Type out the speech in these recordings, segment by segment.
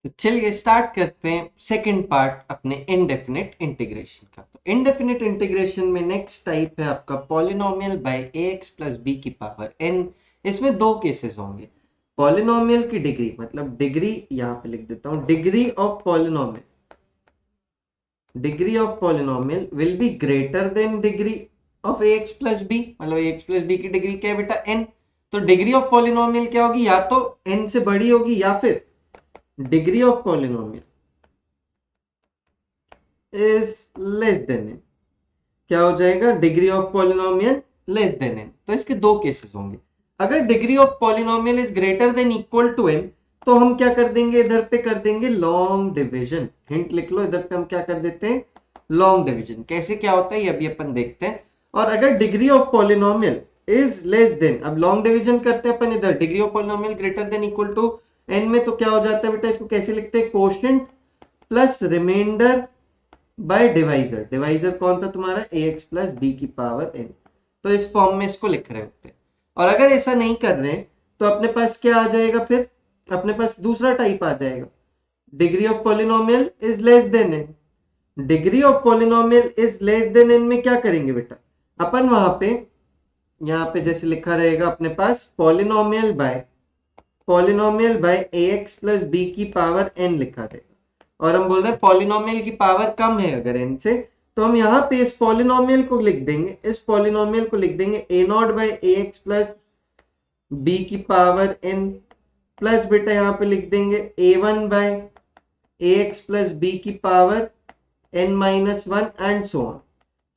तो चलिए स्टार्ट करते हैं सेकंड पार्ट अपने इनडेफिनिट इंटीग्रेशन का। तो इनडेफिनिट इंटीग्रेशन में नेक्स्ट टाइप है आपका polynomial by ax plus B की पावर n। इसमें दो केसेस होंगे। पॉलिनोमियल की डिग्री मतलब डिग्री यहाँ पे लिख देता हूँ, degree of polynomial will be greater than degree of ax plus B. मतलब ax प्लस बी की डिग्री क्या है बेटा, n। तो डिग्री ऑफ पॉलिनोमियल क्या होगी, या तो n से बड़ी होगी या फिर degree of polynomial is less than N. क्या हो जाएगा, degree of polynomial less than N. तो इसके दो केसेस होंगे। अगर degree of polynomial is greater than equal to N तो हम क्या कर देंगे, इधर पे कर देंगे लॉन्ग डिवीजन। हिंट लिख लो, इधर पे हम क्या कर देते हैं, लॉन्ग डिवीजन। कैसे क्या होता है ये अभी अपन देखते हैं। और अगर degree of polynomial is less than, अब लॉन्ग डिवीजन करते हैं अपन, इधर degree of polynomial greater than equal to N में, तो क्या हो जाता है बेटा, इसको कैसे लिखते हैं, quotient plus remainder by divisor. Divisor कौन था तुम्हारा, ax प्लस बी की पावर n। तो इस फॉर्म में इसको लिख रहे होते हैं। और अगर ऐसा नहीं कर रहे हैं तो अपने पास क्या आ जाएगा, फिर अपने पास दूसरा टाइप आ जाएगा, degree of polynomial is less than N. Degree of polynomial is less than N में क्या करेंगे बेटा, अपन वहां पे यहाँ पे जैसे लिखा रहेगा अपने पास polynomial by ax plus B की पावर n लिखा रहेगा। और हम बोल रहे हैं पॉलिनोमियल की पावर कम है अगर n से, तो हम यहाँ पे इस पॉलिनोमियल को लिख देंगे, a not by ax plus B की पावर n प्लस बेटा यहाँ पे लिख देंगे a1 by ax plus B की power n minus one and so on.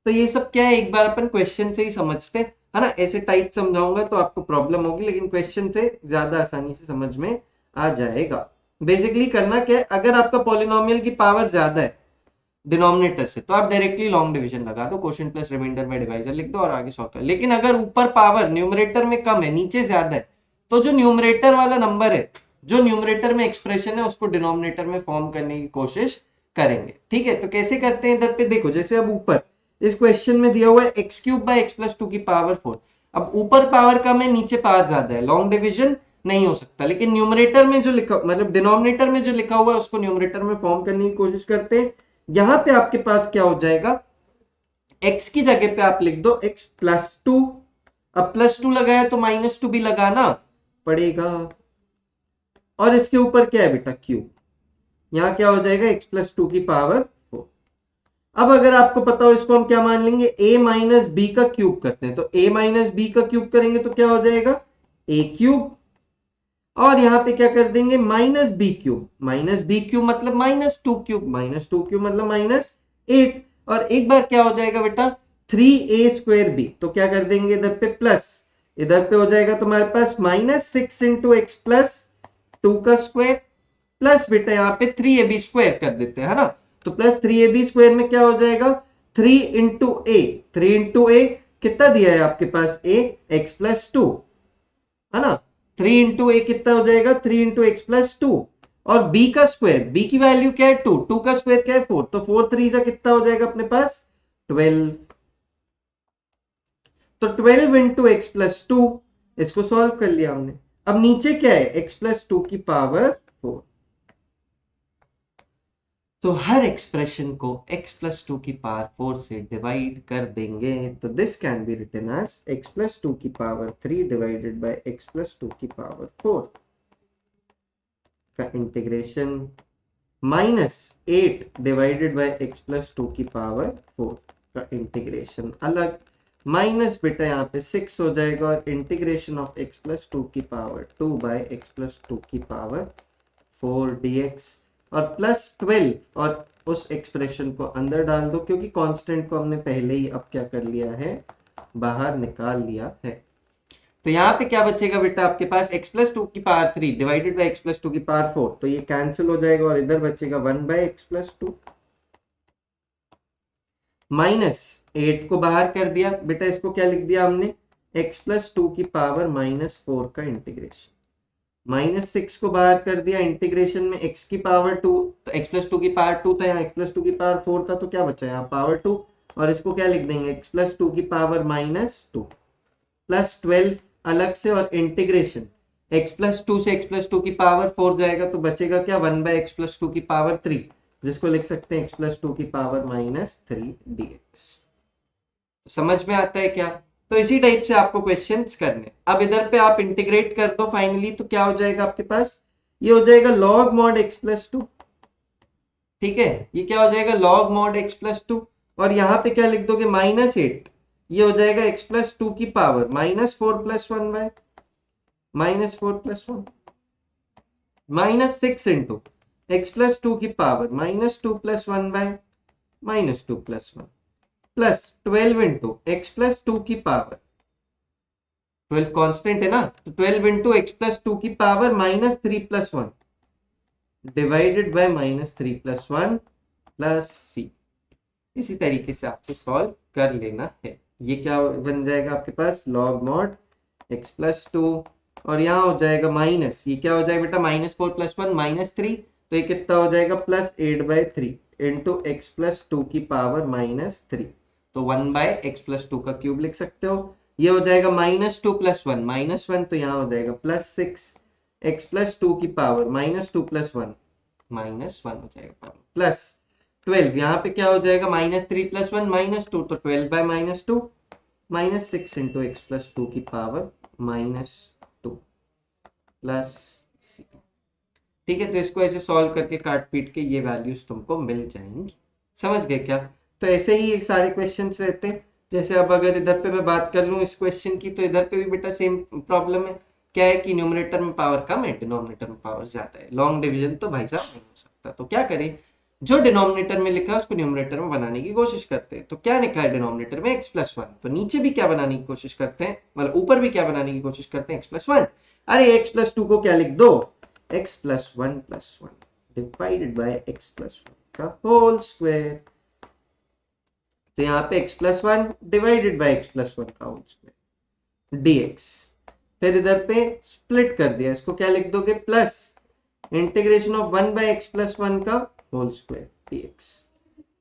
तो ये सब क्या है, एक बार अपन क्वेश्चन से ही समझते हैं, है ना। ऐसे टाइप समझाऊंगा तो आपको प्रॉब्लम होगी, लेकिन क्वेश्चन से ज्यादा आसानी से समझ में आ जाएगा। बेसिकली करना क्या है, अगर आपका पॉलिनोमियल की पावर ज्यादा है डिनोमिनेटर से तो आप डायरेक्टली लॉन्ग डिवीजन लगा दो, quotient plus remainder by divisor लिख दो और आगे सॉल्व कर। लेकिन अगर ऊपर पावर न्यूमरेटर में कम है, नीचे ज्यादा है, तो जो न्यूमरेटर वाला नंबर है, जो न्यूमरेटर में एक्सप्रेशन है, उसको डिनोमिनेटर में फॉर्म करने की कोशिश करेंगे। ठीक है, तो कैसे करते हैं, इधर पे देखो, जैसे अब ऊपर इस क्वेश्चन में दिया हुआ है x cube by X plus two की पावर फोर। अब ऊपर पावर कम है, नीचे पावर ज्यादा है, लॉन्ग डिवीजन नहीं हो सकता। लेकिन न्यूमरेटर में जो लिखा, मतलब डिनोमिनेटर में जो लिखा हुआ है उसको न्यूमरेटर में फॉर्म करने की कोशिश करते हैं। यहां पे आपके पास क्या हो जाएगा, x की जगह पे आप लिख दो x प्लस टू। अब प्लस टू लगाया तो माइनस टू भी लगाना पड़ेगा। और इसके ऊपर क्या है बेटा, क्यूब। यहाँ क्या हो जाएगा, x प्लस टू की पावर फोर। अब अगर आपको पता हो इसको हम क्या मान लेंगे, a माइनस बी का क्यूब करते हैं। तो a माइनस बी का क्यूब करेंगे तो क्या हो जाएगा, a क्यूब। और यहाँ पे क्या कर देंगे, minus b cube. Minus b cube मतलब minus two cube, minus two cube मतलब माइनस एट। और एक बार क्या हो जाएगा बेटा, थ्री ए स्क्वायर बी। तो क्या कर देंगे, इधर पे प्लस, इधर पे हो जाएगा तुम्हारे पास minus six into x plus two का स्क्वायर, प्लस बेटा यहाँ पे थ्री ए बी स्क्वायर कर देते हैं, है ना। तो plus three A B square में क्या हो जाएगा, three into A. Three into A कितना दिया है आपके पास, ए एक्स प्लस टू, है ना। थ्री इंटू ए कितना हो जाएगा, three into x plus two. और b का स्क्वायर, b की वैल्यू क्या है, टू, टू का स्क्वायर क्या है, फोर। तो फोर थ्री से कितना हो जाएगा अपने पास, 12। तो 12 इंटू एक्स प्लस टू, इसको सॉल्व कर लिया हमने। अब नीचे क्या है, एक्स प्लस टू की पावर फोर। तो हर एक्सप्रेशन को x प्लस टू की पावर फोर से डिवाइड कर देंगे। तो this can be written as x plus two की power three divided by x plus two की पावर फोर का integration minus eight divided by x plus two की power four का इंटीग्रेशन अलग। माइनस बेटा यहाँ पे सिक्स हो जाएगा और integration of x plus two की power two by x plus two की पावर फोर dx। और प्लस 12 और उस एक्सप्रेशन को अंदर डाल दो, क्योंकि कांस्टेंट को हमने पहले ही अब क्या कर लिया है, बाहर निकाल लिया है। तो यहाँ पे क्या बचेगा बेटा, आपके पास x प्लस टू की power three divided by X plus two की पावर फोर। तो ये कैंसिल हो जाएगा और इधर बचेगा one by X plus two. Minus eight को बाहर कर दिया बेटा, इसको क्या लिख दिया हमने, x प्लस टू की पावर माइनस फोर का इंटीग्रेशन। माइनस सिक्स को बाहर कर दिया, इंटीग्रेशन में x की पावर टू, तो x प्लस टू की पावर टू था, यहाँ x प्लस टू की पावर फोर था, तो क्या बचा यहाँ पावर टू। और इसको क्या लिख देंगे, x प्लस टू की पावर माइनस टू प्लस 12 अलग से, और इंटीग्रेशन x प्लस टू से x प्लस टू की पावर 4 जाएगा तो बचेगा क्या, 1/x प्लस टू की पावर 3, जिसको लिख सकते हैं x प्लस टू की पावर -3 dx। समझ में आता है क्या? तो इसी टाइप से आपको क्वेश्चंस करने। अब इधर पे आप इंटीग्रेट कर दो फाइनली, तो क्या हो जाएगा आपके पास, ये हो जाएगा log mod x plus two. ठीक है, ये क्या हो जाएगा log mod x plus two, और यहाँ पे क्या लिख दोगे -8, ये हो जाएगा x प्लस टू की power -4 plus 1 by -4 plus 1 -6 into x plus two की power -2 plus 1 by -2 plus 1 plus 12 into x plus two की पावर, 12 कांस्टेंट है ना, तो 12 इंटू एक्स प्लस टू की power -3 plus 1 divided by -3 plus 1 plus c. इसी तरीके से आपको सॉल्व कर लेना है। ये क्या बन जाएगा आपके पास, log mod x plus two, और यहाँ हो जाएगा माइनस, ये क्या हो जाएगा बेटा -4 प्लस 1 -3, तो ये कितना हो जाएगा +8/3 इंटू एक्स प्लस टू की पावर -3, तो 1/x प्लस टू का क्यूब लिख सकते हो। ये हो जाएगा -2 प्लस 1 -1, तो यहाँ हो जाएगा +6 x प्लस टू की पावर -2 प्लस 1 -1 हो जाएगा प्लस 12, यहाँ पे क्या हो जाएगा -3 प्लस 1 -2, तो 12/-2 -6 इंटू एक्स प्लस टू की पावर -2 प्लस सी। ठीक है, तो इसको ऐसे सॉल्व करके काट पीट के ये वैल्यूज तुमको मिल जाएंगी। समझ गए क्या? तो ऐसे ही एक सारे क्वेश्चंस रहते हैं। जैसे अब अगर इधर पे मैं बात कर लूँ इस क्वेश्चन की, तो इधर पे भी बेटा सेम प्रॉब्लम है। क्या है कि न्यूमरेटर में पावर कम है, डिनोमिनेटर में पावर ज्यादा है। लॉन्ग डिवीजन तो भाई साहब नहीं हो सकता, तो क्या करें, जो डिनोमिनेटर में लिखा है उसको न्यूमरेटर में बनाने की कोशिश करते हैं। तो क्या लिखा है डिनोमिनेटर में x प्लस 1, तो नीचे भी क्या बनाने की कोशिश करते हैं, मतलब ऊपर भी क्या बनाने की कोशिश करते हैं, x प्लस 1। अरे x प्लस 2 को क्या लिख दो, x plus 1 plus 1 divided by x plus 1 का होल स्क्वायर। तो यहाँ पे x plus 1 divided by x plus 1 का होल स्क्वायर dx। फिर इधर पे स्प्लिट कर दिया, इसको क्या लिख दोगे, plus integration of 1/x plus 1 का होल स्क्वायर dx।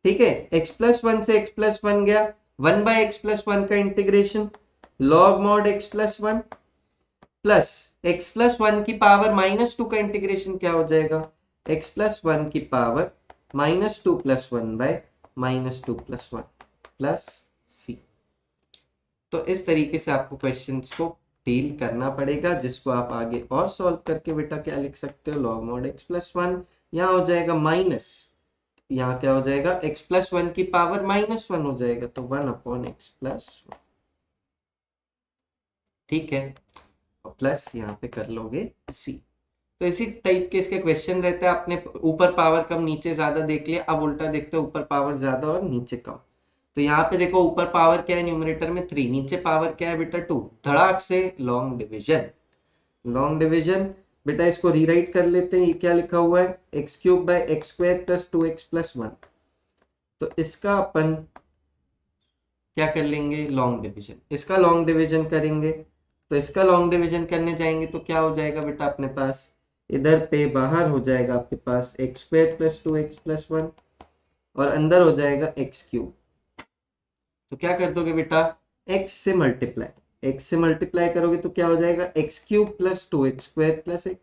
ठीक है, x प्लस 1 से x प्लस 1 गया, 1/x प्लस 1 का integration log mod x plus 1 plus x plus 1 की पावर -2 का इंटीग्रेशन क्या हो जाएगा, x प्लस 1 की power -2 plus 1 by -2 plus 1 plus c. तो इस तरीके से आपको क्वेश्चंस को डील करना पड़ेगा, जिसको आप आगे और सॉल्व करके बेटा क्या लिख सकते हो, log mod x प्लस 1, यहाँ हो जाएगा माइनस, यहाँ क्या हो जाएगा x प्लस 1 की पावर -1 हो जाएगा, तो 1/x प्लस 1। ठीक है, और प्लस यहाँ पे कर लोगे c। तो इसी टाइप के इसके क्वेश्चन रहते हैं। आपने ऊपर पावर कम नीचे ज्यादा देख लिया, अब उल्टा देखते हैं ऊपर पावर ज्यादा और नीचे कम। तो यहाँ पे देखो ऊपर पावर क्या है न्यूमरेटर में 3, नीचे पावर क्या है बेटा 2, धड़ाक से लॉन्ग डिवीजन। लॉन्ग डिवीजन बेटा इसको रीराइट कर लेते हैं, ये क्या लिखा हुआ है, x³ + 2x + 1। तो इसका अपन क्या कर लेंगे, लॉन्ग डिवीजन, इसका लॉन्ग डिवीजन करेंगे। तो इसका लॉन्ग डिवीजन करने जाएंगे तो क्या हो जाएगा बेटा अपने पास, इधर पे बाहर हो जाएगा आपके पास x² + 2x + 1, और अंदर हो जाएगा x³। तो क्या कर दोगे बेटा, x से मल्टीप्लाई करोगे तो क्या हो जाएगा x³ + 2x² + x,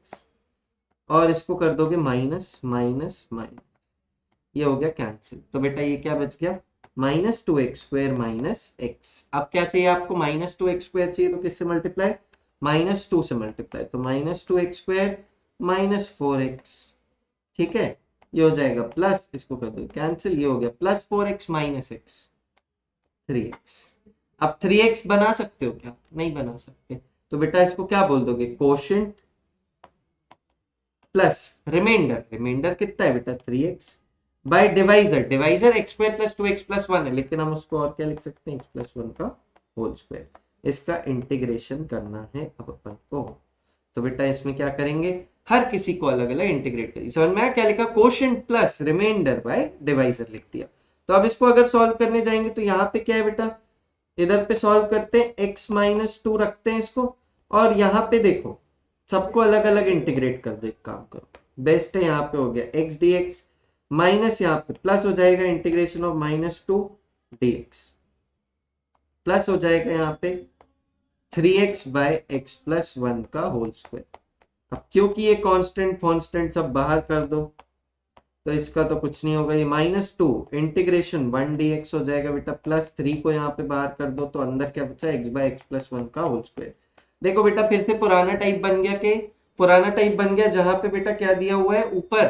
और इसको कर दोगे माइनस माइनस माइनस, ये हो गया कैंसिल। तो बेटा ये क्या बच गया, -2x² - x। अब क्या चाहिए आपको, -2x² चाहिए, तो किससे मल्टीप्लाई, -2 से मल्टीप्लाई, तो -2x² - 4x। ठीक है, ये हो जाएगा प्लस, इसको कर दो कैंसिल, ये हो गया +4x - x 3x। अब 3x बना सकते हो क्या, नहीं बना सकते, तो बेटा इसको क्या बोल दोगे, कोशेंट प्लस रिमाइंडर। रिमाइंडर कितना है बेटा 3x bye divisor, divisor x² + 2x + 1 है, लेकिन हम उसको और क्या लिख सकते हैं, x + 1 का होल स्क्वायर। इसका इंटीग्रेशन करना है अब अपन को। तो बेटा इसमें क्या करेंगे, हर किसी को अलग अलग इंटीग्रेट करिए। समझ में आया क्या लिखा, quotient plus remainder by divisor लिख दिया। तो अब इसको अगर सॉल्व करने जाएंगे तो यहाँ पे क्या है बेटा, इधर पे सॉल्व करते हैं, x - 2 रखते हैं इसको, और यहाँ पे देखो सबको अलग अलग इंटीग्रेट कर दो। एक काम करो, बेस्ट है, यहाँ पे हो गया x dx, माइनस यहाँ पे प्लस हो जाएगा इंटीग्रेशन ऑफ -2 dx, प्लस हो जाएगा यहाँ पे 3x बाय एक्स प्लस 1 का होल स्क्वायर। अब क्योंकि ये कांस्टेंट सब बाहर कर दो, तो इसका तो कुछ नहीं होगा, ये -2 इंटीग्रेशन 1 dx हो जाएगा बेटा, प्लस 3 को यहाँ पे बाहर कर दो, तो अंदर क्या बचा, x बाय एक्स प्लस 1 का होल स्क्वायर। देखो बेटा फिर से पुराना टाइप बन गया, कि पुराना टाइप बन गया जहां पे बेटा क्या दिया हुआ है, ऊपर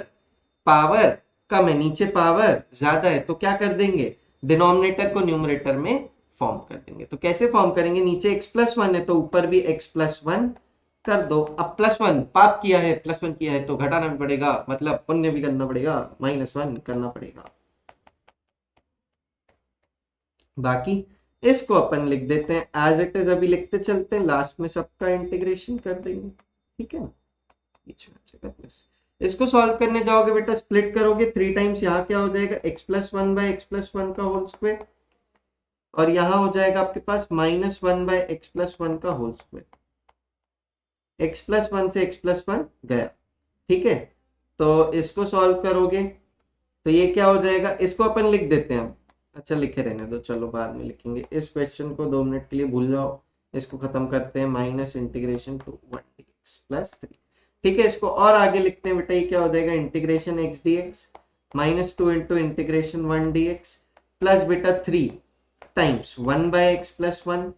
पावर कम है नीचे पावर ज्यादा है, तो क्या कर देंगे, डिनोमिनेटर को न्यूमरेटर में फॉर्म कर देंगे। तो कैसे फॉर्म करेंगे, नीचे x प्लस 1 है तो ऊपर भी x प्लस 1 कर दो। अब +1 पाप किया है, +1 किया है तो घटाना भी पड़ेगा, मतलब पुण्य भी करना पड़ेगा, -1 करना पड़ेगा। बाकी इसको अपन लिख देते हैं एज इट इज, अभी लिखते चलते हैं, लास्ट में सबका इंटीग्रेशन कर देंगे, ठीक है ना, बीच में आ जाएगा प्लस। इसको सॉल्व करने जाओगे बेटा, स्प्लिट करोगे 3 टाइम्स, यहाँ क्या हो जाएगा, x plus 1 by X plus 1 का होल स्क्वायर, और यहाँ हो जाएगा आपके पास -1 बाय एक्स प्लस 1 का होल स्क्वायर। x प्लस 1 से x प्लस 1 गया, ठीक है। तो इसको सॉल्व करोगे तो ये क्या हो जाएगा, इसको अपन लिख देते हैं, अच्छा लिखे रहने दो, चलो बाद में लिखेंगे, इस क्वेश्चन को 2 मिनट के लिए भूल जाओ, इसको खत्म करते हैं, minus integration two 1 dx plus 3, ठीक है। इसको और आगे लिखते हैं बेटा, ये क्या हो जाएगा, integration x dx -2 into integration 1 dx plus बेटा 3 टाइम्स 1 बाय एक्स प्लस 1,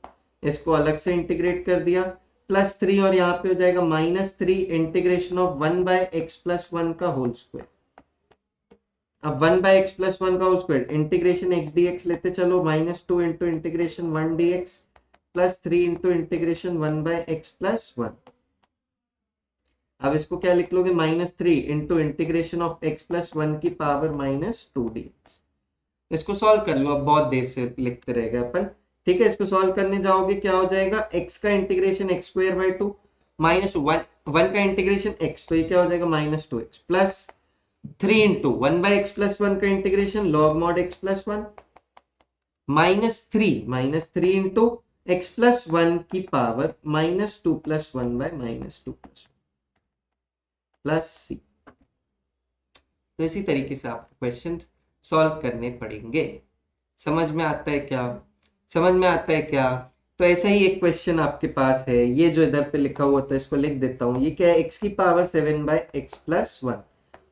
इसको अलग से इंटीग्रेट कर दिया, प्लस 3 और यहाँ पे हो जाएगा -3 integration of 1 by X plus 1 का होल स्क्वायर। अब 1 बाय एक्स प्लस 1 का whole square, integration x dx लेते चलो, -2 into integration 1 dx plus 3 into integration 1 by X plus 1। अब इसको क्या लिख लोगे, -3 into integration of x plus 1 की पावर -2 dx। इसको सॉल्व कर लो, अब बहुत देर से लिखते रह गए अपन, ठीक है। इसको सॉल्व करने जाओगे क्या हो जाएगा, x का इंटीग्रेशन x स्क्वायर बाय 2 -1 का इंटीग्रेशन x, तो ये क्या हो जाएगा -2x plus 3 into 1 by X plus 1 का integration log mod x plus 1 -3 into x plus 1 की power -2 plus 1 by -2 plus c। तो इसी तरीके से आपको क्वेश्चन सॉल्व करने पड़ेंगे। समझ में आता है क्या, समझ में आता है क्या। तो ऐसा ही एक क्वेश्चन आपके पास है, ये जो इधर पे लिखा हुआ था इसको लिख देता हूँ, ये क्या है, x की पावर 7 बाय एक्स प्लस 1।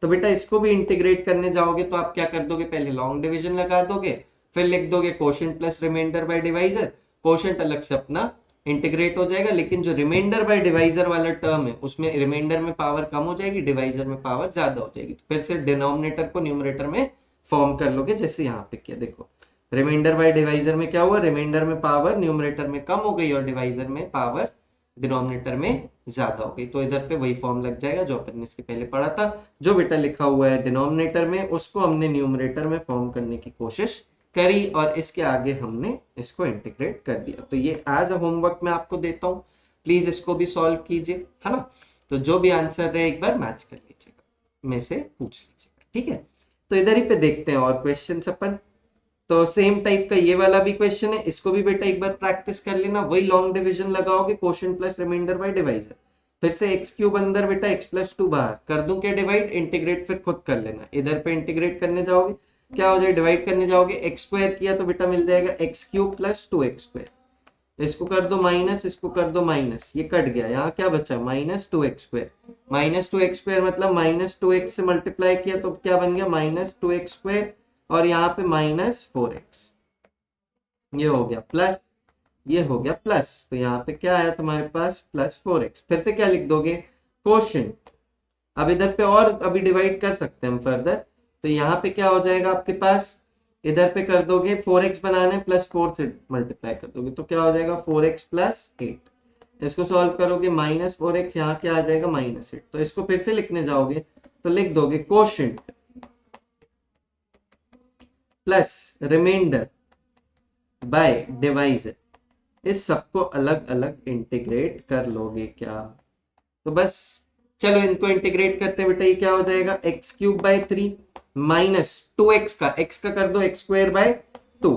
तो बेटा इसको भी इंटीग्रेट करने जाओगे तो आप क्या कर दोगे, पहले लॉन्ग डिवीजन लगा दोगे, फिर लिख दोगे quotient plus remainder by divisor, quotient अलग से अपना इंटीग्रेट हो जाएगा, लेकिन जो रिमाइंडर बाय डिवाइजर वाला टर्म है उसमें रिमाइंडर में पावर कम हो जाएगी, डिवाइजर में पावर ज्यादा हो जाएगी, तो फिर से डिनोमिनेटर को न्यूमरेटर में फॉर्म कर लोगे, जैसे यहाँ पे किया, देखो रिमाइंडर बाय डिवाइजर में क्या हुआ, रिमाइंडर में पावर न्यूमरेटर में कम हो गई और डिवाइजर में पावर डिनोमिनेटर में ज्यादा हो गई, तो इधर पे वही फॉर्म लग जाएगा जो अपन ने इसके पहले पढ़ा था। जो बेटा लिखा हुआ है डिनोमिनेटर में उसको हमने न्यूमरेटर में फॉर्म करने की कोशिश करी, और इसके आगे हमने इसको इंटीग्रेट कर दिया। तो ये एज अ होमवर्क मैं आपको देता हूँ, प्लीज इसको भी सॉल्व कीजिए, है ना। तो जो भी आंसर रहे एक बार मैच कर लीजिएगा, में से पूछ लीजिएगा, ठीक है। तो इधर ही पे देखते हैं और क्वेश्चन अपन। तो सेम टाइप का ये वाला भी क्वेश्चन है, इसको भी बेटा एक बार प्रैक्टिस कर लेना, वही लॉन्ग डिवीजन लगाओगे, quotient plus remainder by divisor, फिर से एक्स क्यूब अंदर बेटा एक्स प्लस 2 बाहर कर दूं क्या डिवाइड, इंटीग्रेट फिर खुद कर लेना, इधर पे इंटीग्रेट करने जाओगे क्या हो जाएगा, डिवाइड करने जाओगे एक्स स्क्वायर किया तो बेटा मिल जाएगा x cube plus 2x square, इसको कर दो माइनस, इसको कर दो माइनस, ये कट गया, यहाँ क्या बचा -2x स्क्वायर, -2x स्क्वायर मतलब -2x से मल्टीप्लाई किया तो क्या बन गया -2x स्क्वायर, और यहाँ पे -4x, ये हो गया प्लस, ये हो गया प्लस, तो यहाँ पे क्या आया तुम्हारे पास +4x, फिर से क्या लिख दोगे, कोशेंट। अब इधर पे और अभी डिवाइड कर सकते हैं हम फर्दर, तो यहाँ पे क्या हो जाएगा आपके पास, इधर पे कर दोगे 4x बनाना है, +4 से मल्टीप्लाई कर दोगे तो क्या हो जाएगा 4x + 8, इसको सॉल्व करोगे -4x, यहाँ क्या आ जाएगा -8, तो इसको फिर से लिखने जाओगे तो लिख दोगे quotient plus remainder by divisor, इस सबको अलग अलग इंटीग्रेट कर लोगे क्या। तो बस चलो इनको इंटीग्रेट करते बेटा, ये क्या हो जाएगा x³ / 3 -2x का x का कर दो x²/2,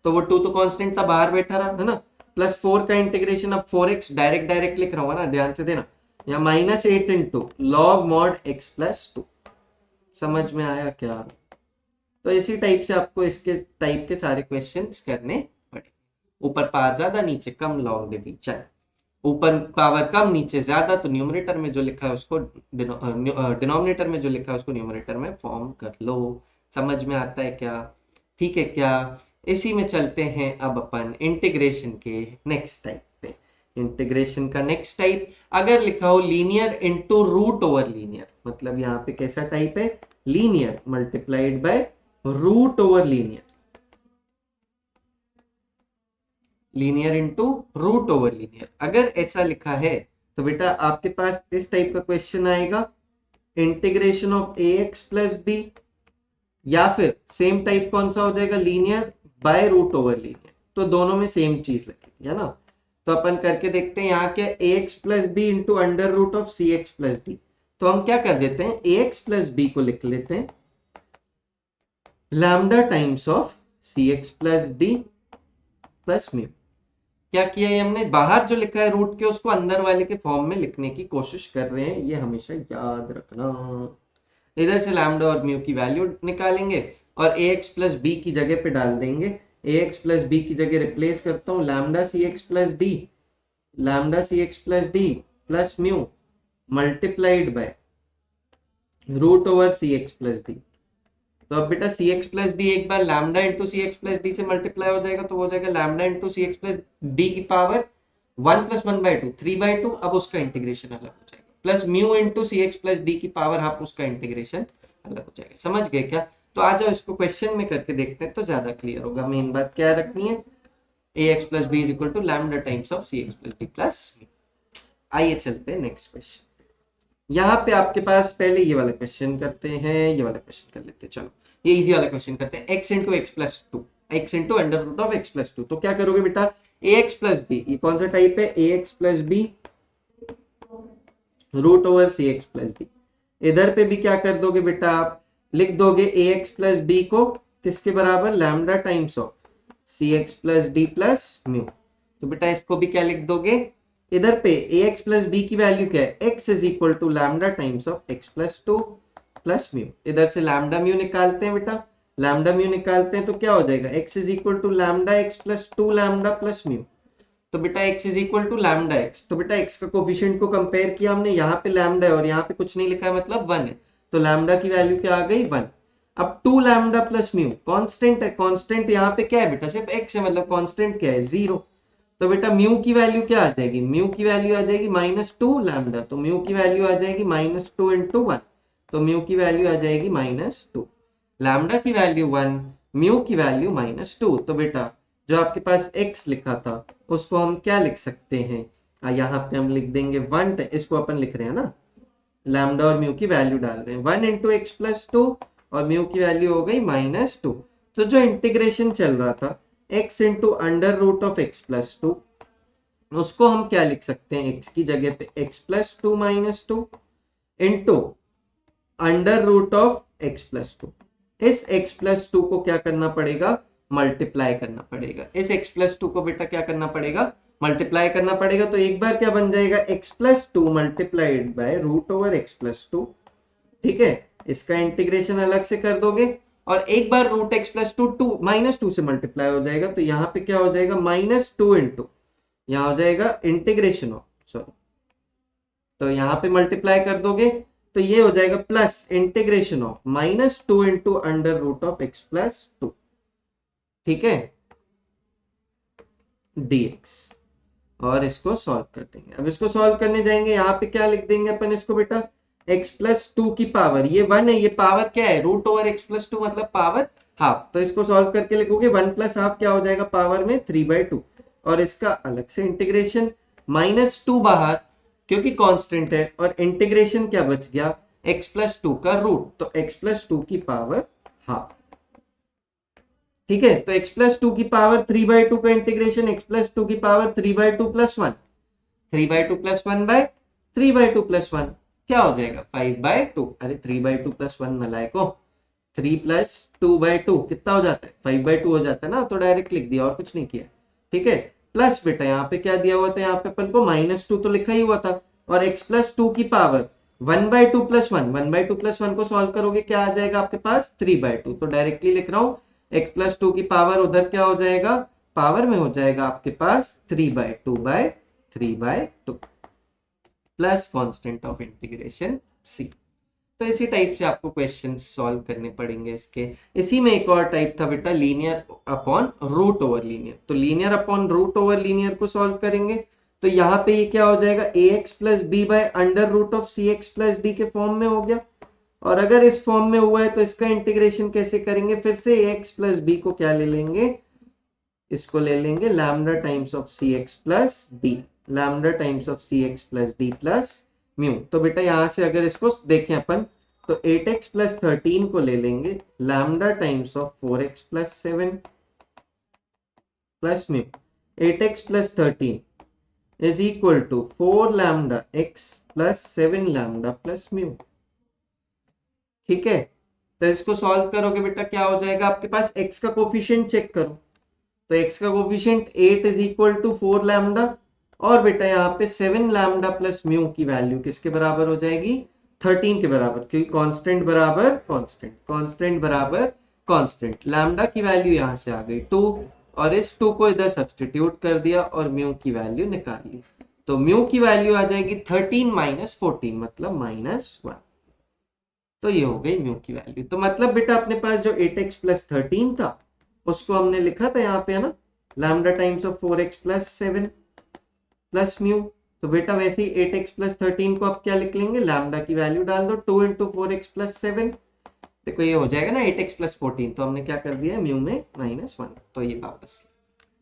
तो वो 2 तो कांस्टेंट था बाहर बैठा रहा है ना, +4 का इंटीग्रेशन, अब 4x डायरेक्ट लिख रहा हूँ ना, ध्यान से देना, या -8 इंटू लॉग मॉड x + 2। समझ में आया क्या। तो इसी टाइप से आपको इसके टाइप के सारे क्वेश्चंस करने पड़े, ऊपर पार ज्यादा नीचे कम लॉन्ग डिवीजन। ऊपर पावर कम नीचे ज्यादा, तो न्यूमरेटर में जो लिखा है उसको डिनोमिनेटर में जो लिखा है उसको न्यूमरेटर में फॉर्म कर लो। समझ में आता है क्या? ठीक है क्या? इसी में चलते हैं अब अपन इंटीग्रेशन के नेक्स्ट टाइप पे। इंटीग्रेशन का नेक्स्ट टाइप अगर लिखा हो linear into root over linear, मतलब यहाँ पे कैसा टाइप है? Linear multiplied by root over linear, linear into root over linear. अगर ऐसा लिखा है तो बेटा आपके पास इस टाइप का क्वेश्चन आएगा, integration of A x plus B, या फिर सेम टाइप कौन सा हो जाएगा? Linear by root over linear. तो दोनों में सेम चीज लगेगी, है ना? तो अपन करके देखते हैं यहाँ क्या, a x plus b into under root of C x plus D. तो हम क्या कर देते हैं, ए एक्स प्लस बी को लिख लेते हैं lambda times of C x plus D plus mu. क्या किया है हमने, बाहर जो लिखा है रूट के उसको अंदर वाले के फॉर्म में लिखने की कोशिश कर रहे हैं, ये हमेशा याद रखना। इधर से लैम्डा और म्यू की वैल्यू निकालेंगे और ए एक्स प्लस बी की जगह पे डाल देंगे। ए एक्स प्लस बी की जगह रिप्लेस करता हूँ lambda C x plus D, lambda C x plus D plus mu multiplied by root over C x plus D. तो अब बेटा सी एक्स प्लस डी एक बार lambda into C x plus D से multiply हो जाएगा, तो हो जाएगा lambda into C x plus D की पावर 1 प्लस 1/2 3/2। अब उसका इंटीग्रेशन अलग हो जाएगा, plus mu into C x plus D की पावर हाफ, उसका इंटीग्रेशन अलग हो जाएगा। समझ गए क्या? तो आ जाओ इसको क्वेश्चन में करके देखते हैं तो ज्यादा क्लियर होगा। मेन बात क्या रखनी है, a x plus b is equal to lambda times of C x plus D plus mu. आइए चलते हैं नेक्स्ट क्वेश्चन। यहाँ पे आपके पास पहले ये वाला क्वेश्चन करते हैं, ये वाला क्वेश्चन कर लेते हैं। चलो ये इजी वाला क्वेश्चन करते हैं, x into x plus two, X into under root of X plus two. तो क्या करोगे बेटा, ए एक्स प्लस बी, ये कौन सा टाइप है, a x plus b root over C x plus b. इधर पे भी क्या कर दोगे बेटा, आप लिख दोगे ए एक्स प्लस बी को किसके बराबर, lambda times of C x plus D plus mu. तो बेटा इसको भी क्या लिख दोगे, इधर पे ए एक्स प्लस बी की वैल्यू क्या है, X is equal to lambda times of X plus two plus mu. इधर से लैम्डा म्यू निकालते हैं बेटा, लैम्डा म्यू निकालते हैं तो क्या हो जाएगा, X is equal to lambda X plus two lambda plus mu. तो बेटा x is equal to lambda X, तो बेटा x का कोफिशिएंट को कंपेयर किया हमने, यहाँ पे लैम्डा है और यहाँ पे कुछ नहीं लिखा है मतलब 1 है, तो लैम्डा की वैल्यू क्या आ गई 1। अब 2 लैम्डा प्लस म्यू कांस्टेंट है, कांस्टेंट यहाँ पे क्या है बेटा, सिर्फ x है, मतलब कांस्टेंट क्या है 0। तो बेटा म्यू की वैल्यू क्या आ जाएगी, म्यू की वैल्यू आ जाएगी -2 लैम्डा, तो म्यू की वैल्यू आ जाएगी -2 इंटू 1, तो म्यू की वैल्यू आ जाएगी -2। लैम्डा की वैल्यू 1, म्यू की वैल्यू -2। तो बेटा जो आपके पास x लिखा था उसको हम क्या लिख सकते हैं, यहाँ पे हम लिख देंगे 1, इसको अपन लिख रहे हैं ना, लैम्डा और म्यू की वैल्यू डाल रहे हैं, 1 इंटू एक्स प्लस टू और म्यू की वैल्यू हो गई -2। तो जो इंटीग्रेशन चल रहा था x into under root of X plus two, उसको हम क्या लिख सकते हैं, x की जगह पे x plus two -2 into under root of X plus two. इस x प्लस टू को क्या करना पड़ेगा, मल्टीप्लाई करना पड़ेगा। इस x प्लस टू को बेटा क्या करना पड़ेगा, मल्टीप्लाई करना पड़ेगा। तो एक बार क्या बन जाएगा, x plus two multiplied by root over X plus two. ठीक है, इसका इंटीग्रेशन अलग से कर दोगे और एक बार रूट एक्स प्लस टू -2 से मल्टीप्लाई हो जाएगा, तो यहाँ पे क्या हो जाएगा -2 इंटू, यहाँ हो जाएगा इंटीग्रेशन ऑफ, सॉरी, तो यहाँ पे मल्टीप्लाई कर दोगे तो ये हो जाएगा plus integration of -2 into under root of X plus two. ठीक है, dx, और इसको सॉल्व कर देंगे। अब इसको सॉल्व करने जाएंगे, यहाँ पे क्या लिख देंगे अपन इसको बेटा, x प्लस टू की पावर, ये 1 है, ये पावर क्या है, root over X plus two मतलब पावर हाफ, तो इसको सॉल्व करके लिखोगे 1 प्लस हाफ क्या हो जाएगा पावर में 3/2, और इसका अलग से इंटीग्रेशन, -2 बाहर क्योंकि कांस्टेंट है, और इंटीग्रेशन क्या बच गया, x प्लस टू का रूट, तो x प्लस टू की पावर हाफ। ठीक है, तो x प्लस टू की पावर 3/2 का इंटीग्रेशन x प्लस टू की पावर 3/2 प्लस 1, 3/2 प्लस 3/2 प्लस 1 क्या हो जाएगा 5/2। अरे 3/2 प्लस 1 नलायको, 3 प्लस 2/2 कितना हो जाता है 5/2 हो जाता है ना, तो डायरेक्ट लिख दिया और कुछ नहीं किया। ठीक है, प्लस बेटा यहाँ पे क्या दिया हुआ था, यहाँ पे अपन को -2 तो लिखा ही हुआ था, और x प्लस टू की पावर 1/2 प्लस 1, 1/2 प्लस 1 को सॉल्व करोगे क्या आ जाएगा आपके पास 3/2, तो डायरेक्टली लिख रहा हूँ x प्लस टू की पावर उधर क्या हो जाएगा, पावर में हो जाएगा आपके पास 3/2/3। 3/2 plus constant of integration c। तो इसी टाइप से आपको क्वेश्चन सॉल्व करने पड़ेंगे इसके। इसी में एक और टाइप था बेटा linear upon root over linear. तो linear upon root over linear को सॉल्व करेंगे तो यहाँ पे ये क्या हो जाएगा, ax plus b by under root of C x plus d के फॉर्म में हो गया। और अगर इस फॉर्म में हुआ है तो इसका इंटीग्रेशन कैसे करेंगे, फिर से ax प्लस बी को क्या ले लेंगे, इसको ले लेंगे lambda times of C x plus D, lambda times of C x plus D plus mu. तो बेटा यहां से अगर इसको देखें अपन तो 8x प्लस 13 को ले लेंगे lambda times of 4x plus 7 plus mu. 8x plus 13 is equal to 4 lambda x plus 7 lambda plus mu। ठीक है, तो इसको सॉल्व करोगे बेटा क्या हो जाएगा, आपके पास x का कोफिशिएंट चेक करो तो x का coefficient 8 is equal to 4 lambda और बेटा यहाँ पे 7 lambda plus mu की वैल्यू किसके बराबर हो जाएगी, 13 के बराबर, क्योंकि कांस्टेंट बराबर कांस्टेंट, कांस्टेंट बराबर कांस्टेंट। लैम्डा की वैल्यू यहाँ से आ गई 2 और इस 2 को इधर सब्स्टिट्यूट कर दिया और म्यू की वैल्यू निकाल ली। तो म्यू की वैल्यू आ जाएगी 13 माइनस 14 मतलब -1। तो ये हो गई म्यू की वैल्यू। तो मतलब बेटा अपने पास जो 8x प्लस 13 था उसको हमने लिखा था यहाँ पे है ना lambda times of 4x plus 7 plus mu. तो बेटा वैसे ही 8x प्लस 13 को आप क्या लिख लेंगे, लैम्डा की वैल्यू डाल दो 2 इंटू 4x प्लस 7। देखो ये हो जाएगा ना 8x प्लस 14, तो हमने क्या कर दिया म्यू में -1, तो ये वापस।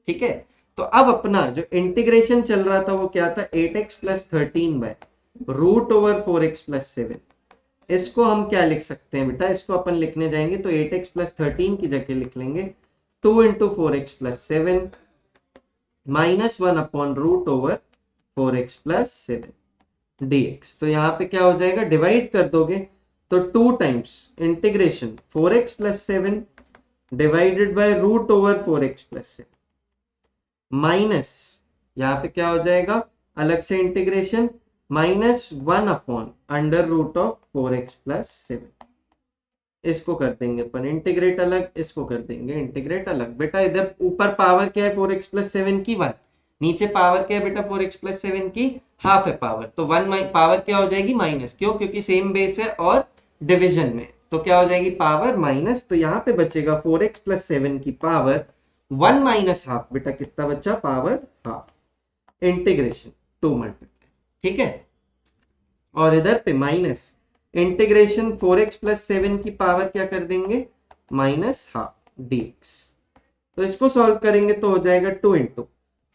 ठीक है, तो अब अपना जो इंटीग्रेशन चल रहा था वो क्या था, 8x plus 13 by root over 4x plus 7। इसको हम क्या लिख सकते हैं बेटा, इसको अपन लिखने जाएंगे तो 8x प्लस 13 की जगह लिख लेंगे 2 into 4x plus 7 -1 upon root over 4x plus 7 dx। तो यहाँ पे क्या हो जाएगा, डिवाइड कर दोगे तो 2 times integration 4x plus 7 divided by root over 4x plus 7 minus यहाँ पे क्या हो जाएगा अलग से integration -1 upon under root of 4x plus 7। इसको कर देंगे अपन इंटीग्रेट अलग, इसको कर देंगे इंटीग्रेट अलग। बेटा इधर ऊपर पावर क्या है 4x प्लस 7 की 1, नीचे पावर क्या है बेटा 4x प्लस 7 की हाफ है पावर, तो 1 पावर क्या हो जाएगी माइनस, क्यों, क्योंकि सेम बेस है और डिवीजन में, तो क्या हो जाएगी पावर माइनस। तो यहाँ पे बचेगा 4x प्लस 7 की पावर 1 माइनस हाफ, बेटा कितना बचा पावर हाफ, इंटीग्रेशन 2 मल्टीप्लाई। ठीक है, और इधर पे माइनस इंटीग्रेशन 4x प्लस 7 की पावर क्या कर देंगे माइनस हाफ dx। तो इसको सॉल्व करेंगे तो हो जाएगा 2 इंटू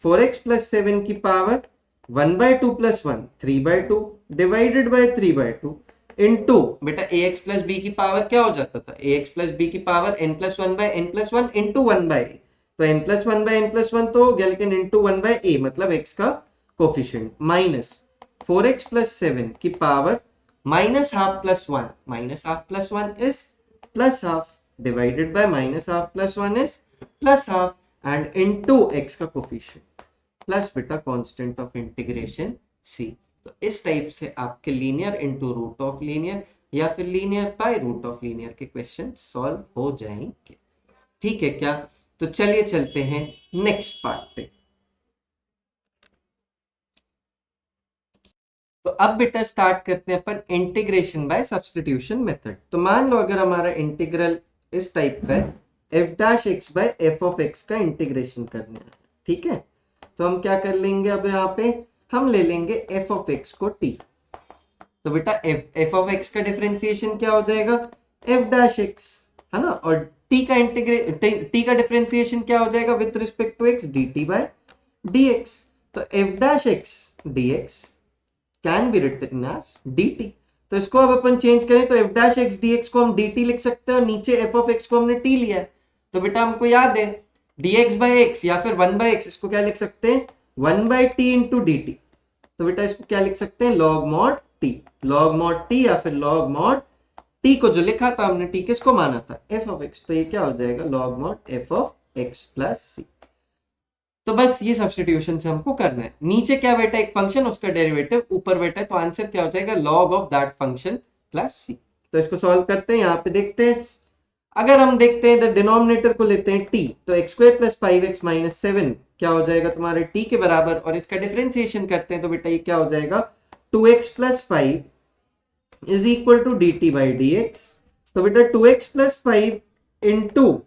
4x प्लस 7 की power 1/2 plus 1 3/2 divided by 3/2 into बेटा ax प्लस b की पावर क्या हो जाता था, ax प्लस b की power n plus 1 by n plus 1 into 1 by a। तो n plus 1 by n plus 1 तो हो गया, लेकिन इंटू 1 बाय a मतलब x का कोफिशिएंट माइनस 4x प्लस 7 की power minus half plus 1, minus half plus 1 is plus half divided by minus half plus 1 is plus half and into x का coefficient plus बेटा constant of integration c। तो इस type से आपके linear into root of linear या फिर linear by root of linear के question solve हो जाएंगे। ठीक है क्या, तो चलिए चलते हैं नेक्स्ट पार्ट पे। तो अब बेटा स्टार्ट करते हैं अपन इंटीग्रेशन बाय सब्स्टिट्यूशन मेथड। तो मान लो अगर हमारा इंटीग्रल इस टाइप का है, f dash x by f of x का इंटीग्रेशन करना है। ठीक है, तो हम क्या कर लेंगे, अब यहाँ पे हम ले लेंगे f ऑफ x को t। तो बेटा f ऑफ x का डिफरेंशिएशन क्या हो जाएगा f डैश x, है ना, और t का डिफरेंशिएशन क्या हो जाएगा with respect to x dt by dx। तो f dash x dx can be written as dt। तो इसको अब अपन चेंज करें तो f डैश x dx को हम dt लिख सकते हैं और नीचे f ऑफ x को हमने t लिया है। तो बेटा हमको याद है dx बाय x या फिर 1 बाय x, इसको क्या लिख सकते हैं 1 बाय t इंटू dt। तो बेटा इसको क्या लिख सकते हैं log mod t, log mod t या फिर log mod t को जो लिखा था हमने t किसको माना था f ऑफ x, तो ये क्या हो जाएगा log mod f of x plus c। तो बस ये सब्स्टिट्यूशन से हमको करना है। नीचे क्या बेटा एक फंक्शन उसका डेरिवेटिव ऊपर बेटा है, तो आंसर क्या हो जाएगा log of that function plus c। तो इसको सॉल्व करते हैं, यहाँ पे देखते हैं अगर हम देखते हैं द डिनोमिनेटर को लेते हैं t, तो x square plus 5x minus 7 क्या हो जाएगा तुम्हारे t के बराबर, और इसका डिफरेंशिएशन करते हैं तो बेटा ये क्या हो जाएगा 2x plus 5 is equal to D T by D X. तो बेटा 2x प्लस 5 इंटू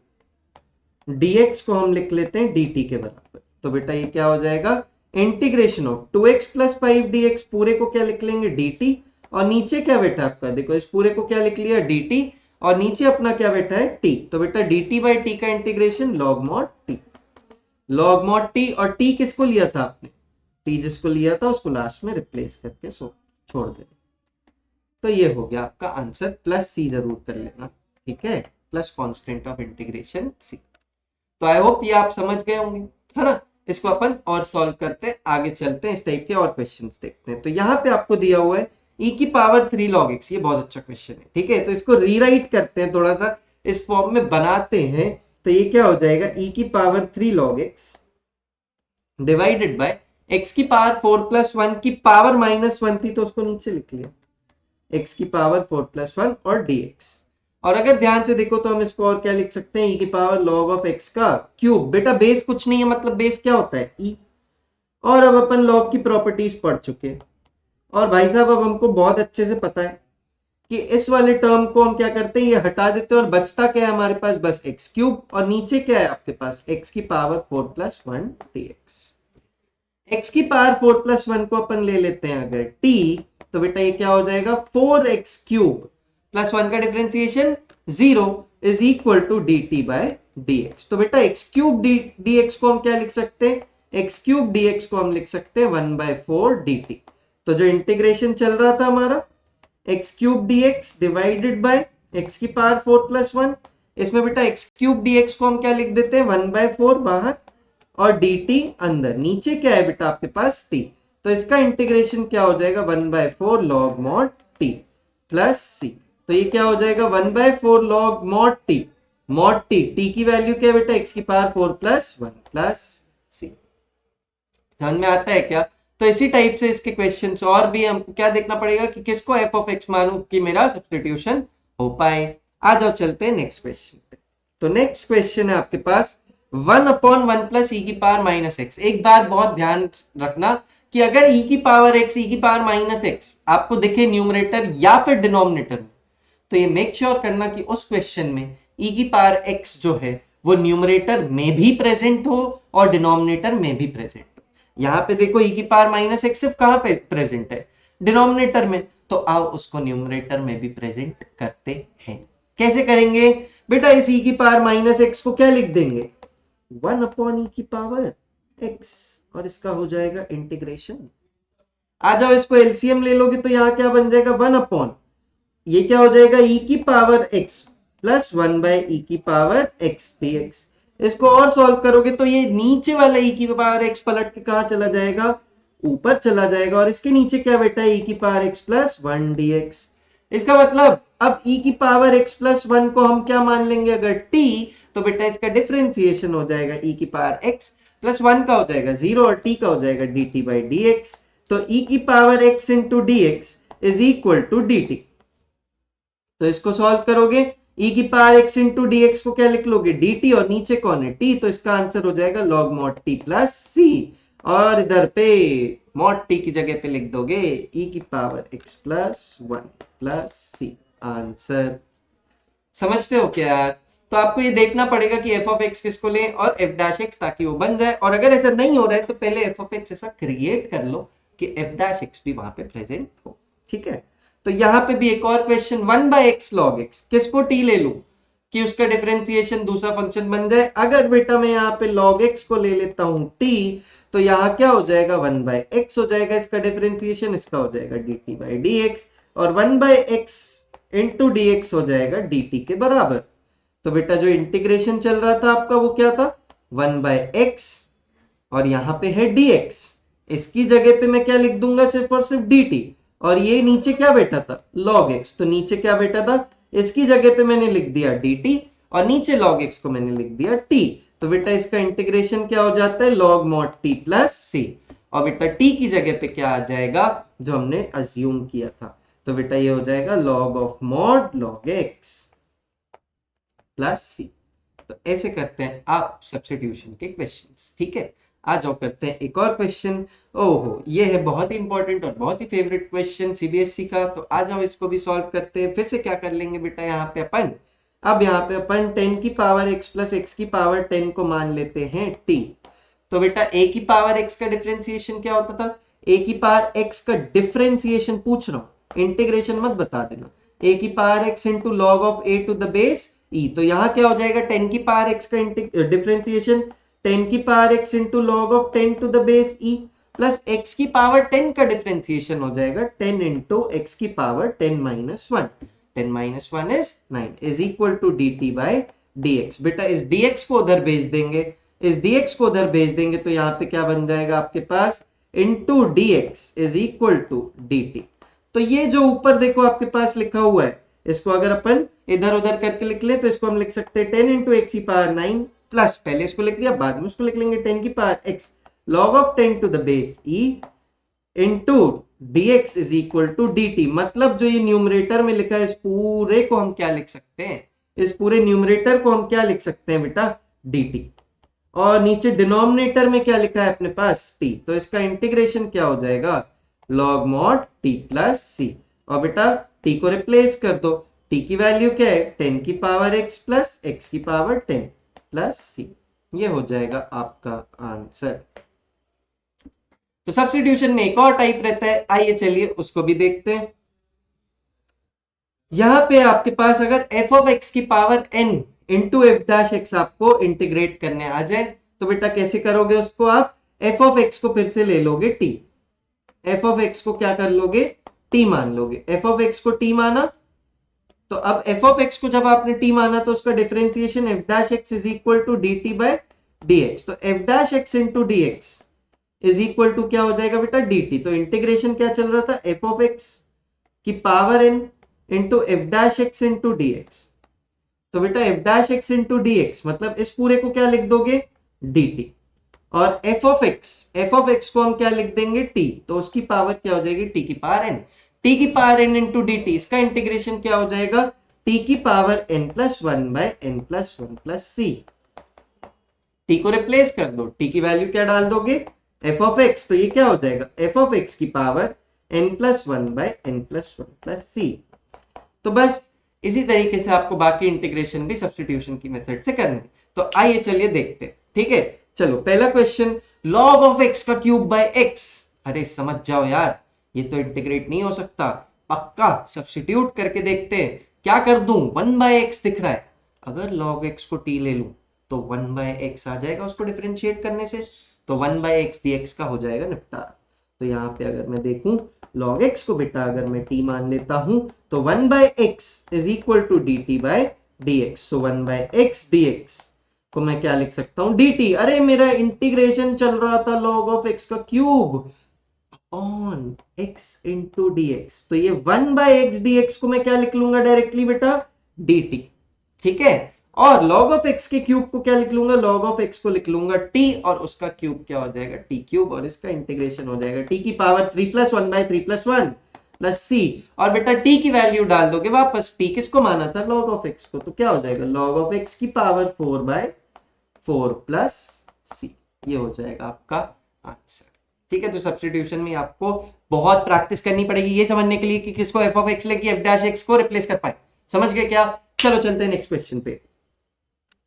dx को हम लिख लेते हैं dt के बराबर। तो बेटा ये क्या हो जाएगा integration of 2x plus 5 dx, पूरे को क्या लिख लेंगे dt, और नीचे क्या बेटा आपका देखो इस पूरे को क्या लिख लिया dt, और नीचे अपना क्या बेटा है t। तो बेटा dt बाई t का integration log mod t, log mod t, और t किसको लिया था आपने, t जिसको लिया था उसको लास्ट में रिप्लेस करके छोड़ दे। तो ये हो गया आपका आंसर, प्लस सी जरूर कर लेना, ठीक है, प्लस कांस्टेंट ऑफ इंटीग्रेशन सी। तो आई होप ये आप समझ गए होंगे, है ना। इसको अपन और सॉल्व करते हैं, आगे चलते हैं, इस टाइप के और क्वेश्चंस देखते हैं। तो यहाँ पे आपको दिया हुआ है e की पावर 3 log x, ये बहुत अच्छा क्वेश्चन है, ठीक है। तो इसको रीराइट करते हैं, थोड़ा सा इस फॉर्म में बनाते हैं। तो ये क्या हो जाएगा e की power 3 log x divided by x की पावर 4 प्लस 1 की पावर माइनस 1 थी, तो उसको नीचे लिख लिया x की पावर 4 प्लस 1 और dx। और अगर ध्यान से देखो तो हम इसको और क्या लिख सकते हैं e की पावर log ऑफ x का क्यूब। बेटा बेस कुछ नहीं है, मतलब बेस क्या होता है e। और अब अपन log की प्रॉपर्टीज पढ़ चुके हैं, और भाई साहब अब हमको बहुत अच्छे से पता है कि इस वाले टर्म को हम क्या करते हैं, ये हटा देते हैं, और बचता क्या है हमारे पास बस एक्स क्यूब, और नीचे क्या है आपके पास x की पावर 4 प्लस 1 dx। x की पावर 4 प्लस 1 को अपन ले लेते हैं अगर t, तो बेटा ये क्या हो जाएगा 4x क्यूब प्लस 1 का differentiation 0 is equal to D T by D X. तो बेटा एक्स क्यूब डी एक्स को हम क्या लिख सकते हैं, एक्स क्यूब डी एक्स को हम लिख सकते हैं 1/4 डी टी। तो जो इंटीग्रेशन चल रहा था हमारा x cube D x divided by x की पावर 4 प्लस 1, इसमें बेटा एक्स क्यूब डी एक्स को हम क्या लिख देते हैं 1/4 बाहर, और dt अंदर, नीचे क्या है बेटा आपके पास t। तो इसका इंटीग्रेशन क्या हो जाएगा 1/4 log mod t plus c। तो ये क्या हो जाएगा 1/4 log mod t t की वैल्यू क्या है बेटा x की पावर 4 प्लस 1 प्लस c। समझ में आता है क्या। तो इसी टाइप से इसके क्वेश्चंस और भी हमको क्या देखना पड़ेगा कि किसको f of x मानूं कि मेरा सब्स्टिट्यूशन हो पाए। आ जाओ चलते हैं नेक्स्ट क्वेश्चन पे। तो नेक्स्ट क्वेश्चन है आपके पास 1/1 प्लस ई की पावर माइनस एक्स। एक बात बहुत ध्यान रखना कि अगर ई की पावर एक्स, ई की पावर माइनस एक्स आपको दिखे न्यूमरेटर या फिर डिनोमिनेटर में, तो ये मेक श्योर करना कि उस क्वेश्चन में ई की पावर एक्स जो है वो न्यूमरेटर में भी प्रेजेंट हो और डिनोमिनेटर में भी प्रेजेंट हो। यहाँ पे देखो ई की पावर माइनस एक्स सिर्फ कहां पे प्रेजेंट है, डिनोमिनेटर में, तो आप उसको न्यूमरेटर में भी प्रेजेंट करते हैं। कैसे करेंगे बेटा, इस ई की पावर माइनस एक्स को क्या लिख देंगे 1/e की पावर x, और इसका हो जाएगा इंटीग्रेशन। आ जाओ इसको एलसीएम ले लोगे तो यहाँ क्या बन जाएगा 1/, ये क्या हो जाएगा e की पावर x प्लस 1/e की पावर x dx। इसको और सॉल्व करोगे तो ये नीचे वाला e की पावर x पलट के कहां चला जाएगा, ऊपर चला जाएगा, और इसके नीचे क्या बेटा e की पावर x प्लस 1 dx। इसका मतलब अब e की पावर x प्लस 1 को हम क्या मान लेंगे अगर t, तो बेटा इसका डिफरेंशिएशन हो जाएगा e की पावर x प्लस 1 का हो जाएगा 0, और t का हो जाएगा dt बाई dx। तो e की power x into dx is equal to dt। तो इसको सॉल्व करोगे e की पावर x इंटू dx को क्या लिख लोगे dt, और नीचे कौन है t, तो इसका आंसर हो जाएगा log mod t plus c, और इधर पे mod t की जगह पे लिख दोगे e की power x plus 1 plus c। Answer समझते हो क्या यार। तो आपको ये देखना पड़ेगा कि f of x किसको लें और f dash x, ताकि वो बन जाए। और अगर ऐसा नहीं हो रहा है तो पहले f of x ऐसा क्रिएट कर लो कि f dash x भी वहां पे प्रेजेंट हो, ठीक है। तो यहाँ पे भी एक और क्वेश्चन 1/x log x, किसको t ले लूं कि उसका डिफरेंशिएशन दूसरा फंक्शन बन जाए। अगर बेटा मैं यहाँ पे log x को ले लेता हूं t, तो यहाँ क्या हो जाएगा 1/x हो जाएगा इसका डिफरेंशिएशन, इसका हो जाएगा dt बाई dx, और 1/x इंटू dx हो जाएगा dt के बराबर। तो बेटा जो इंटीग्रेशन चल रहा था आपका वो क्या था 1/x, और यहाँ पे है dx, इसकी जगह पे मैं क्या लिख दूंगा सिर्फ और सिर्फ dt, और ये नीचे क्या बैठा था log x, तो नीचे क्या बैठा था इसकी जगह पे मैंने लिख दिया dt, और नीचे log x को मैंने लिख दिया t। तो बेटा इसका इंटीग्रेशन क्या हो जाता है log mod t plus c, और बेटा t की जगह पे क्या आ जाएगा जो हमने अज्यूम किया था, तो बेटा ये हो जाएगा log of mod log x। Plus c. तो ऐसे करते हैं आप सब्स्टिट्यूशन के क्वेश्चंस। ठीक है, आ जाओ करते हैं एक और क्वेश्चन। ओहो, ये है बहुत ही इंपॉर्टेंट और बहुत ही फेवरेट क्वेश्चन सीबीएसई का। तो आ जाओ इसको भी सॉल्व करते हैं। फिर से क्या कर लेंगे बेटा, यहाँ पे अपन अब यहाँ पे अपन 10 की पावर x प्लस x की पावर 10 को मान लेते हैं t। तो बेटा a की पावर x का डिफरेंशिएशन क्या होता था, a की पावर x का डिफरेंशिएशन पूछ रहा हूं, इंटीग्रेशन मत बता देना। a की power x into log of a to the base e। तो यहाँ क्या हो जाएगा, 10 की पावर x का डिफरेंशिएशन 10 की power x into log of 10 to the base e plus x की पावर 10 का डिफरेंशिएशन हो जाएगा 10 इंटू x की power 10 minus 1। 10 minus 1 is 9 is equal to dt by dx। बेटा इस dx को उधर भेज देंगे, इस dx को उधर भेज देंगे तो यहाँ पे क्या बन जाएगा आपके पास, into dx is equal to dt। तो ये जो ऊपर देखो आपके पास लिखा हुआ है, इसको अगर अपन इधर उधर करके लिख ले तो इसको हम लिख सकते हैं 10 इंटू एक्स की पावर 9 प्लस, पहले इसको लिख लिया बाद में उसको लिख लेंगे 10 की power x log of 10 to the base e into dx is equal to dt। मतलब जो ये न्यूमरेटर में लिखा है इस पूरे को हम क्या लिख सकते हैं, इस पूरे न्यूमरेटर को हम क्या लिख सकते हैं बेटा, dt। और नीचे डिनोमिनेटर में क्या लिखा है अपने पास t, तो इसका इंटीग्रेशन क्या हो जाएगा log mod t plus c। और बेटा t को रिप्लेस कर दो, t की वैल्यू क्या है 10 की पावर x प्लस x की पावर 10 प्लस c। ये हो जाएगा आपका आंसर। तो सब्स्टिट्यूशन में एक और टाइप रहता है, आइए चलिए उसको भी देखते हैं। यहां पे आपके पास अगर f ऑफ x की power n into F dash x आपको इंटीग्रेट करने आ जाए तो बेटा कैसे करोगे उसको, आप f ऑफ x को फिर से ले लोगे t, f ऑफ x को क्या कर लोगे t मान लोगे। f ऑफ x को t माना तो अब f ऑफ x को जब आपने t माना तो उसका differentiation f dash x is equal to dt by dx। तो f dash x into dx is equal to क्या हो जाएगा बेटा dt। तो इंटीग्रेशन क्या चल रहा था, f ऑफ x की power n into F dash x into dx। तो बेटा f dash x into dx मतलब इस पूरे को क्या लिख दोगे dt। और f ऑफ x को हम क्या लिख देंगे t, तो उसकी पावर क्या हो जाएगी t की पावर n, t की पावर n इंटू dt। इसका इंटीग्रेशन क्या हो जाएगा t की power n plus 1 by n plus 1 plus c। t को रिप्लेस कर दो, t की वैल्यू क्या डाल दोगे f ऑफ x, तो ये क्या हो जाएगा f ऑफ x की power n plus 1 by n plus 1 plus c। तो बस इसी तरीके से आपको बाकी इंटीग्रेशन भी सब्स्टिट्यूशन की मेथड से करना है। तो आइए चलिए देखते हैं। ठीक है, चलो पहला क्वेश्चन, log ऑफ x का क्यूब बाय x। अरे समझ जाओ यार, ये तो इंटीग्रेट नहीं हो सकता, पक्का सब्स्टिट्यूट करके देखते हैं। क्या कर दूं, 1 बाय x दिख रहा है, अगर log x को t ले लूं तो 1 बाय x आ जाएगा उसको डिफरेंशिएट करने से, तो 1 बाय x dx का हो जाएगा निपटारा। तो यहाँ पे अगर मैं देखूं log x को बेटा अगर मैं t मान लेता हूं तो 1 by x is equal to dt by dx। So 1 by x dx को मैं क्या लिख सकता हूं dt। अरे मेरा इंटीग्रेशन चल रहा था log ऑफ x का cube upon x into dx, तो ये 1 बाय x dx को मैं क्या लिख लूंगा डायरेक्टली बेटा dt। ठीक है, और log ऑफ x के क्यूब को क्या लिख लूंगा, log ऑफ x को लिख लूंगा t और उसका क्यूब क्या हो जाएगा t क्यूब, और इसका इंटीग्रेशन हो जाएगा t की power 3 plus 1 by 3 plus 1 plus c। और बेटा t की वैल्यू डाल दोगे वापस, t किसको माना था log ऑफ x को, तो क्या हो जाएगा log ऑफ x की पावर 4 बाय 4 प्लस c। ये हो जाएगा आपका आंसर। ठीक है, तो सब्स्टिट्यूशन में आपको बहुत प्रैक्टिस करनी पड़ेगी ये समझने के लिए कि किसको f ऑफ x लेके f डैश x को रिप्लेस कर पाए। समझ गए क्या? चलो चलते हैं नेक्स्ट क्वेश्चन पे।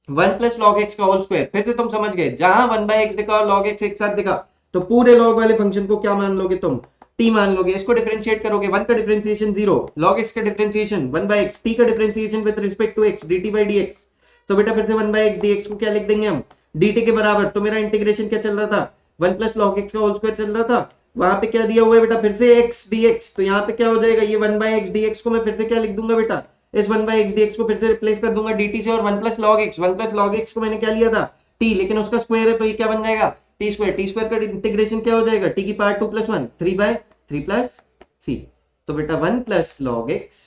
1 प्लस लॉग एक्स का होल स्क्वायर, फिर से तुम समझ गए, जहां 1 बाय एक्स दिखा और लॉग एक्स एक साथ दिखा तो पूरे लॉग वाले फंक्शन को क्या मान लोगे तुम, t मान लोगे। इसको डिफरेंशिएट करोगे, 1 का डिफरेंशिएशन 0, लॉग एक्स का डिफरेंशिएशन 1 बाय एक्स, t का differentiation with respect to x dt by dx। तो बेटा फिर से 1 बाय एक्स dx को क्या लिख देंगे हम dt के बराबर। तो मेरा इंटीग्रेशन क्या चल रहा था, 1 प्लस लॉग एक्स का होल स्क्वायर चल रहा था, वहां पे क्या दिया हुआ है बेटा फिर से x dx। तो यहाँ पे क्या हो जाएगा, ये 1 बाय एक्स dx को मैं फिर से क्या लिख दूंगा बेटा, इस 1 बाय एक्स dx को फिर से रिप्लेस कर दूंगा dt से, और 1 प्लस लॉग एक्स को मैंने क्या लिया था t, लेकिन उसका स्क्वायर है तो ये क्या बन जाएगा टी स्क्वायर का इंटीग्रेशन क्या हो जाएगा t की power 2 plus 1 3 by 3 plus c। तो बेटा 1 प्लस लॉग एक्स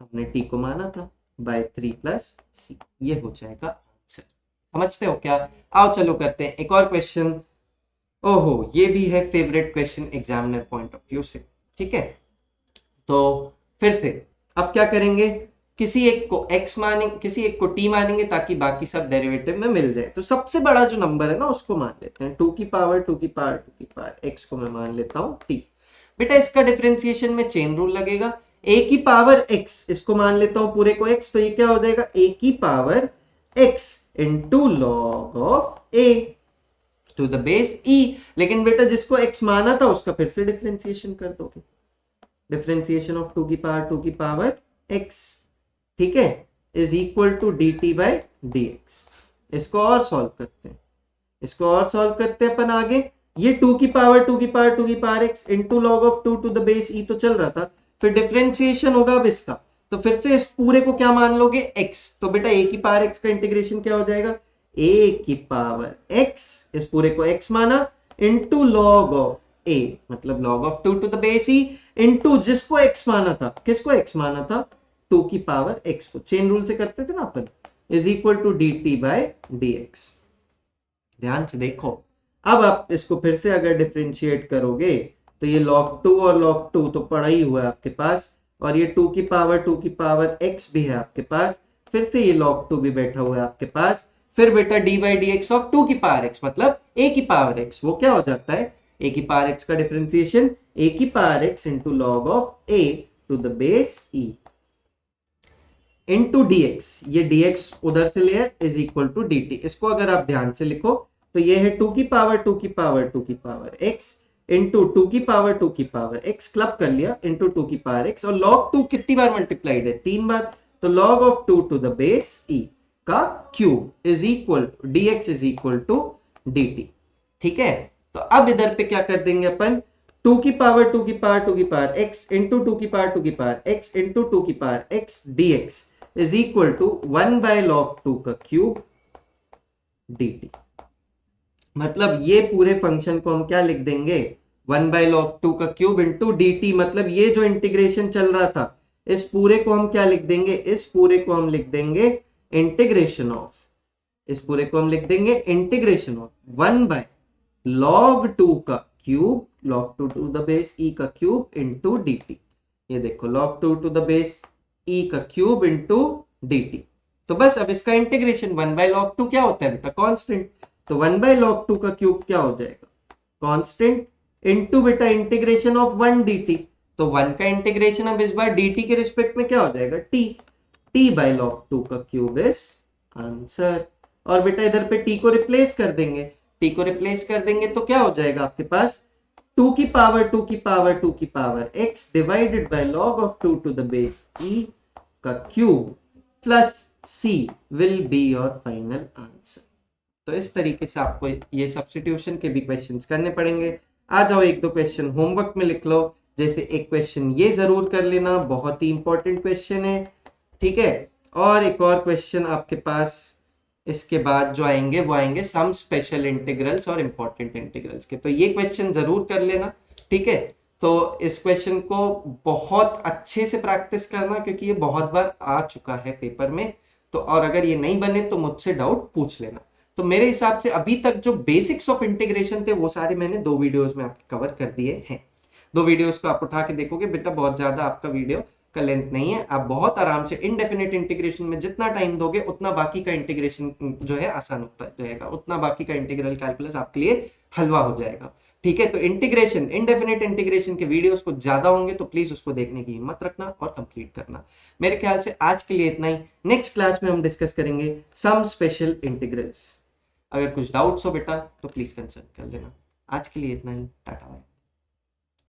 हमने t को माना था बाय 3 प्लस c, ये हो जाएगा आंसर। समझते हो क्या? आओ चलो करते हैं एक और क्वेश्चन। ओहो, ये भी है favourite question examiner point of view से। ठीक है, तो फिर से अब क्या करेंगे, किसी एक को x मानेंगे, किसी एक को t मानेंगे ताकि बाकी सब डेरिवेटिव में मिल जाए। तो सबसे बड़ा जो नंबर है ना उसको मान लेते हैं, 2 की पावर x को मैं मान लेता हूँ t। बेटा इसका डिफरेंशिएशन में चेन रूल लगेगा, a की पावर x इसको मान लेता हूँ पूरे को x, तो ये क्या हो जाएगा a की power x into log of a to the base e। लेकिन बेटा जिसको x माना था उसका फिर से डिफरेंशिएशन कर दोगे, डिफरेंशिएशन ऑफ 2 की पावर x, ठीक है, is equal to dt by dx। इसको और सॉल्व करते हैं, इसको और सॉल्व करते हैं अपन आगे। ये 2 की power x into log of 2 to the base e तो चल रहा था, फिर डिफरेंशिएशन होगा अब इसका, तो फिर से इस पूरे को क्या मान लोगे x, तो बेटा a की पावर x का इंटीग्रेशन क्या हो जाएगा, a की पावर x, इस पूरे को x माना, इंटू लॉग ऑफ a मतलब log of 2 to the base e, into जिसको x माना था, किसको x माना था, 2 की पावर x को, चेन रूल से करते थे ना अपन, is equal to dt by dx। ध्यान से देखो, अब आप इसको फिर से अगर डिफरेंशिएट करोगे तो ये log 2 और log 2 तो पड़ा ही हुआ है आपके पास, और ये 2 की पावर x भी है आपके पास, फिर से ये log 2 भी बैठा हुआ है आपके पास, फिर बेटा d by D x of 2 की पावर x मतलब a की पावर x, वो क्या हो जाता है a की पावर x का डिफरेंशिएशन a की power x into log of a to the base e into dx, ये dx उधर से ले इज इक्वल टू dt। इसको अगर आप ध्यान से लिखो तो ये है 2 की पावर x इंटू 2 की पावर x क्लब कर लिया इंटू 2 की पावर x, और log 2 कितनी बार मल्टीप्लाइड है, 3 बार, तो log of 2 to the base e का cube is equal dx is equal to dt। ठीक है, तो अब इधर पे क्या कर देंगे अपन, 2 की पावर x इंटू 2 की पावर x इंटू 2 की power x dx is equal to 1 by log 2 का क्यूब dt। मतलब ये पूरे फंक्शन को हम क्या लिख देंगे, 1 बाय लॉग 2 का क्यूब इंटू dt, मतलब ये जो इंटीग्रेशन चल रहा था इस पूरे को हम क्या लिख देंगे, इस पूरे को हम लिख देंगे इंटीग्रेशन ऑफ, इस पूरे को हम लिख देंगे इंटीग्रेशन ऑफ 1 बाय log 2 का cube, log 2 to the base e का क्यूब इंटू dt। ये देखो log 2 to the base e का क्यूब इंटू dt। तो बस अब इसका इंटीग्रेशन 1 बाय log 2 क्या होता है बेटा, कांस्टेंट, तो 1 बाय log 2 का क्यूब क्या हो जाएगा, कांस्टेंट, इंटू बेटा इंटीग्रेशन ऑफ 1 dt, तो 1 का इंटीग्रेशन अब इस बार dt के रिस्पेक्ट में क्या हो जाएगा, t बाय log 2 का क्यूब इज आंसर। और बेटा इधर पे t को रिप्लेस कर देंगे, t को रिप्लेस कर देंगे तो क्या हो जाएगा आपके पास, 2 की power x divided by log of 2 to the base e का cube plus c will be your final answer. तो इस तरीके से आपको ये सब्स्टिट्यूशन के भी क्वेश्चंस करने पड़ेंगे। आ जाओ एक दो क्वेश्चन होमवर्क में लिख लो, जैसे एक क्वेश्चन ये जरूर कर लेना, बहुत ही इंपॉर्टेंट क्वेश्चन है, ठीक है, और एक और क्वेश्चन आपके पास इसके बाद जो आएंगे वो आएंगे सम स्पेशल इंटीग्रल्स और इंपॉर्टेंट इंटीग्रल्स के, तो ये क्वेश्चन जरूर कर लेना, ठीक है। तो इस क्वेश्चन को बहुत अच्छे से प्रैक्टिस करना क्योंकि ये बहुत बार आ चुका है पेपर में, तो और अगर ये नहीं बने तो मुझसे डाउट पूछ लेना। तो मेरे हिसाब से अभी तक जो बेसिक्स ऑफ इंटीग्रेशन थे वो सारे मैंने 2 वीडियोस में आपके कवर कर दिए हैं। 2 वीडियोस को आप उठा के देखोगे बेटा, बहुत ज्यादा आपका वीडियो का लेंथ नहीं है, आप बहुत आराम से इनडेफिनेट इंटीग्रेशन में जितना टाइम दोगे उतना बाकी का इंटीग्रेशन जो है आसान होता जाएगा, उतना बाकी का इंटीग्रल कैलकुलस आपके लिए हलवा हो जाएगा, ठीक है। तो इंटीग्रेशन, इनडेफिनेट इंटीग्रेशन के वीडियोस को ज्यादा होंगे तो प्लीज उसको देखने की हिम्मत रखना और कंप्लीट करना। मेरे ख्याल से आज के लिए इतना ही, नेक्स्ट क्लास में हम डिस्कस करेंगे सम स्पेशल इंटीग्रल्स। अगर कुछ डाउट्स हो बेटा तो प्लीज कंसल्ट कर लेना। आज के लिए इतना ही, टाटा बाय।